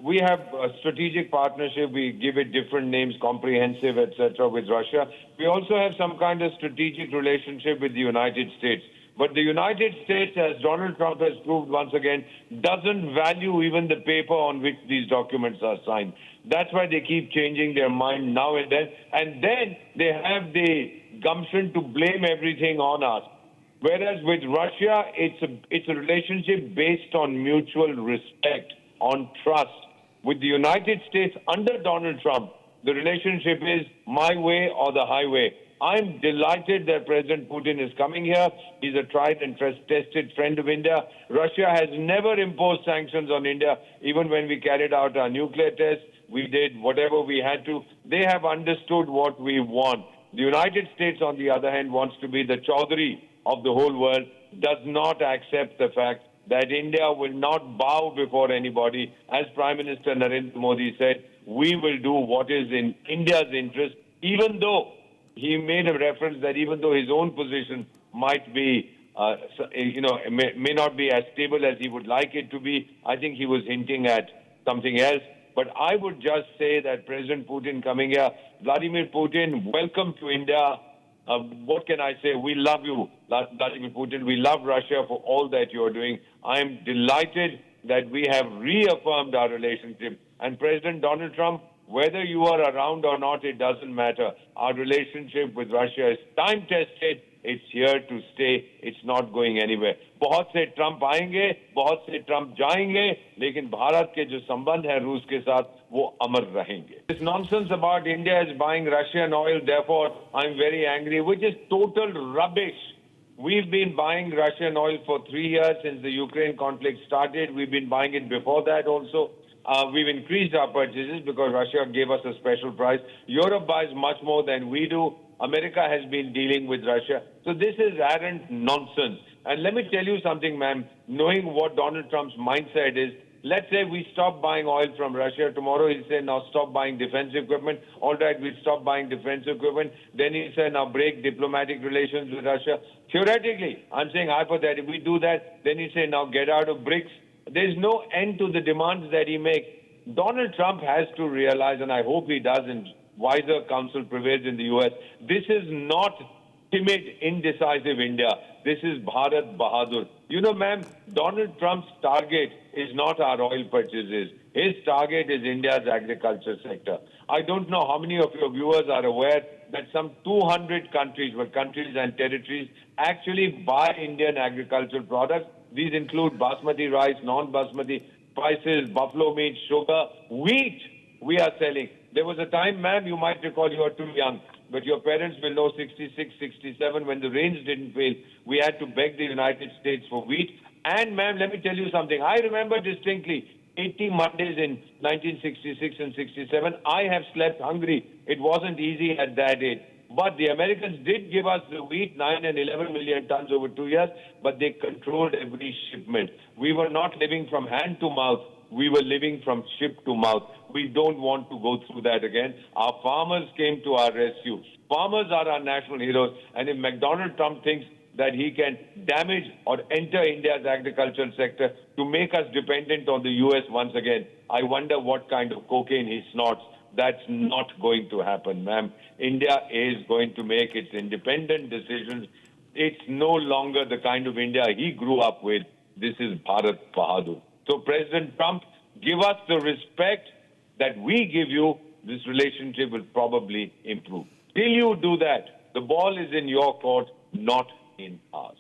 we have a strategic partnership. We give it different names, comprehensive, etc., with Russia. We also have some kind of strategic relationship with the United States. But the United States, as Donald Trump has proved once again, doesn't value even the paper on which these documents are signed. That's why they keep changing their mind now and then. And then they have the gumption to blame everything on us. Whereas with Russia, it's a relationship based on mutual respect, on trust. With the United States under Donald Trump, the relationship is my way or the highway. I'm delighted that President Putin is coming here. He's a tried and tested friend of India. Russia has never imposed sanctions on India. Even when we carried out our nuclear tests, we did whatever we had to. They have understood what we want. The United States, on the other hand, wants to be the Chaudhary of the whole world, does not accept the fact that India will not bow before anybody. As Prime Minister Narendra Modi said, we will do what is in India's interest, even though he made a reference that even though his own position might be, may not be as stable as he would like it to be. I think he was hinting at something else. But I would just say that President Putin coming here, Vladimir Putin, welcome to India. What can I say? We love you, Vladimir Putin. We love Russia for all that you're doing. I am delighted that we have reaffirmed our relationship. And President Donald Trump, whether you are around or not, it doesn't matter. Our relationship with Russia is time-tested. It's here to stay. It's not going anywhere. बहुत से Trump आएंगे, बहुत से Trump जाएंगे, लेकिन भारत के जो संबंध है रूस के साथ वो अमर रहेंगे. This nonsense about India is buying Russian oil, therefore I'm very angry, which is total rubbish. We've been buying Russian oil for 3 years since the Ukraine conflict started. We've been buying it before that also. We've increased our purchases because Russia gave us a special price. Europe buys much more than we do. America has been dealing with Russia. So this is arrant nonsense. And let me tell you something, ma'am, knowing what Donald Trump's mindset is, let's say we stop buying oil from Russia. Tomorrow he'll say, now stop buying defense equipment. All right, we'll stop buying defense equipment. Then he'll say, now break diplomatic relations with Russia. Theoretically, I'm saying hypothetically, if we do that, then he'll say, now get out of BRICS. There's no end to the demands that he makes. Donald Trump has to realize, and I hope he does, and wiser counsel prevails in the U.S., this is not timid, indecisive India. This is Bharat Bahadur. You know, ma'am, Donald Trump's target is not our oil purchases. His target is India's agriculture sector. I don't know how many of your viewers are aware that some 200 countries, countries and territories, actually buy Indian agricultural products. These include basmati rice, non-basmati spices, buffalo meat, sugar, wheat we are selling. There was a time, ma'am, you might recall, you are too young, but your parents will know 66, 67, when the rains didn't fail, we had to beg the United States for wheat. And, ma'am, let me tell you something. I remember distinctly 80 Mondays in 1966 and 67. I have slept hungry. It wasn't easy at that age. But the Americans did give us the wheat, 9 and 11 million tons over 2 years, but they controlled every shipment. We were not living from hand to mouth. We were living from ship to mouth. We don't want to go through that again. Our farmers came to our rescue. Farmers are our national heroes. And if McDonald Trump thinks that he can damage or enter India's agricultural sector to make us dependent on the U.S. once again, I wonder what kind of cocaine he snorts. That's not going to happen, ma'am. India is going to make its independent decisions. It's no longer the kind of India he grew up with. This is Bharat Bahadur. So, President Trump, give us the respect that we give you. This relationship will probably improve. Till you do that, the ball is in your court, not in ours.